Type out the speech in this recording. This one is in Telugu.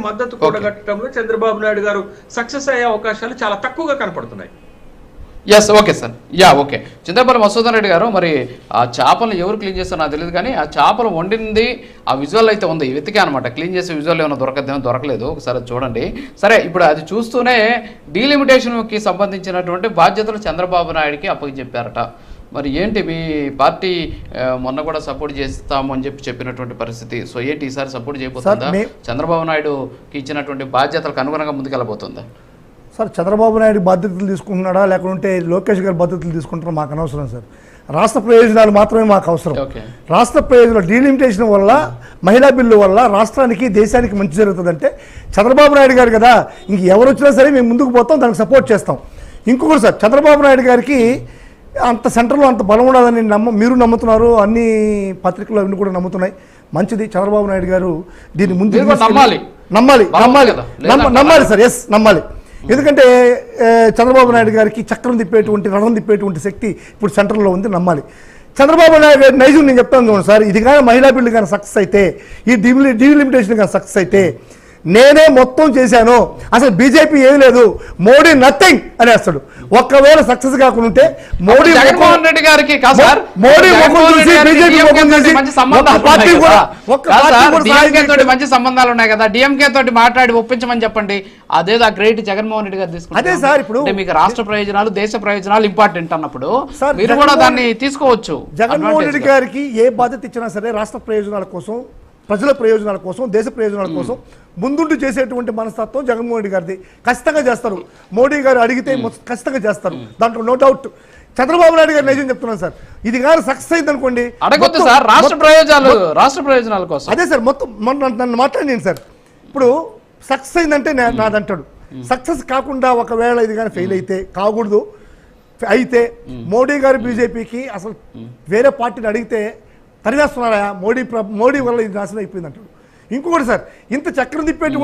మద్దతు కూడగట్టడంలో చంద్రబాబు నాయుడు గారు సక్సెస్ అయ్యే అవకాశాలు చాలా తక్కువగా కనపడుతున్నాయి. Yes okay sir okay Chintapalli Masudan Reddy గారు, మరి ఆ చేపలను ఎవరు క్లీన్ చేస్తారో నాకు తెలియదు, కానీ ఆ చేపలు వండింది ఆ విజువల్ అయితే ఉంది, వెతికే అనమాట. క్లీన్ చేసే విజువల్ ఏమైనా దొరకలేదు, ఒకసారి చూడండి. సరే, ఇప్పుడు అది చూస్తూనే డీలిమిటేషన్కి సంబంధించినటువంటి బాధ్యతలు చంద్రబాబు నాయుడికి అప్పగించారట. మరి ఏంటి మీ పార్టీ మొన్న కూడా సపోర్ట్ చేస్తాము అని చెప్పినటువంటి పరిస్థితి, సో ఏంటి ఈసారి సపోర్ట్ చేయబోతుందా? చంద్రబాబు నాయుడుకి ఇచ్చినటువంటి బాధ్యతలకు అనుగుణంగా ముందుకెళ్ళబోతుందా? సార్, చంద్రబాబు నాయుడు బాధ్యతలు తీసుకుంటున్నాడా లేకుంటే లోకేష్ గారు బాధ్యతలు తీసుకుంటారా మాకు అనవసరం సార్. రాష్ట్ర ప్రయోజనాలు మాత్రమే మాకు అవసరం. రాష్ట్ర ప్రయోజనాలు డీలిమిటేషన్ వల్ల, మహిళా బిల్లు వల్ల రాష్ట్రానికి దేశానికి మంచి జరుగుతుందంటే చంద్రబాబు నాయుడు గారు కదా. ఇంక ఎవరు వచ్చినా సరే మేము ముందుకు పోతాం, దానికి సపోర్ట్ చేస్తాం. ఇంకొకటి సార్, చంద్రబాబు నాయుడు గారికి అంత సెంటర్లో అంత బలం ఉండదని మీరు నమ్ముతున్నారు, అన్ని పత్రికలు అన్ని కూడా నమ్ముతున్నాయి. మంచిది, చంద్రబాబు నాయుడు గారు దీన్ని ముందు నమ్మాలి సార్. ఎస్, నమ్మాలి. ఎందుకంటే చంద్రబాబు నాయుడు గారికి చక్రం తిప్పేటువంటి, రణం తిప్పేటువంటి శక్తి ఇప్పుడు సెంటర్లో ఉంది, నమ్మాలి. చంద్రబాబు నాయుడు గారి నైజం నేను చెప్తాను చూడండి సార్, ఇది కానీ మహిళా బిల్లు కానీ సక్సెస్ అయితే, ఈ డీలిమిటేషన్ కానీ సక్సెస్ అయితే నేనే మొత్తం చేశాను, అసలు బీజేపీ ఏమీ లేదు, మోడీ నథింగ్ అనేస్తాడు. ఒక్కవేళ సక్సెస్ కాకుండా మోడీ జగన్మోహన్ రెడ్డి గారికి మంచి సంబంధాలు ఉన్నాయి కదా, డిఎంకే తోటి మాట్లాడి ఒప్పించమని చెప్పండి. అదేదో ఆ క్రెడిట్ జగన్మోహన్ రెడ్డి గారు తీసుకుంటారు. అదే సార్, ఇప్పుడు మీకు రాష్ట్ర ప్రయోజనాలు, దేశ ప్రయోజనాలు ఇంపార్టెంట్ అన్నప్పుడు మీరు కూడా దాన్ని తీసుకోవచ్చు. జగన్మోహన్ రెడ్డి గారికి ఏ బాధ్యత ఇచ్చినా సరే రాష్ట్ర ప్రయోజనాల కోసం, ప్రజల ప్రయోజనాల కోసం, దేశ ప్రయోజనాల కోసం ముందుంటూ చేసేటువంటి మనస్తత్వం జగన్మోహన్ రెడ్డి గారిది. ఖచ్చితంగా చేస్తారు. మోడీ గారు అడిగితే ఖచ్చితంగా చేస్తారు, దాంట్లో నో డౌట్. చంద్రబాబు నాయుడు గారు నిజం చెప్తున్నాను సార్, ఇది కానీ సక్సెస్ అయింది అనుకోండి, అడగొద్దు సార్, రాష్ట్ర ప్రయోజనాల కోసం. అదే సార్, మొత్తం నన్ను మాట్లాడి సార్, ఇప్పుడు సక్సెస్ అయిందంటే నాదంటాడు. సక్సెస్ కాకుండా ఒకవేళ ఇది కానీ ఫెయిల్ అయితే, కాకూడదు అయితే, మోడీ గారు బీజేపీకి అసలు వేరే పార్టీని అడిగితే తరివేస్తున్నారా, మోడీ వల్ల ఇది నాశనం అయిపోయింది అంటాడు. ఇంకొకటి సార్, ఇంత చక్రం తిప్పేటువంటి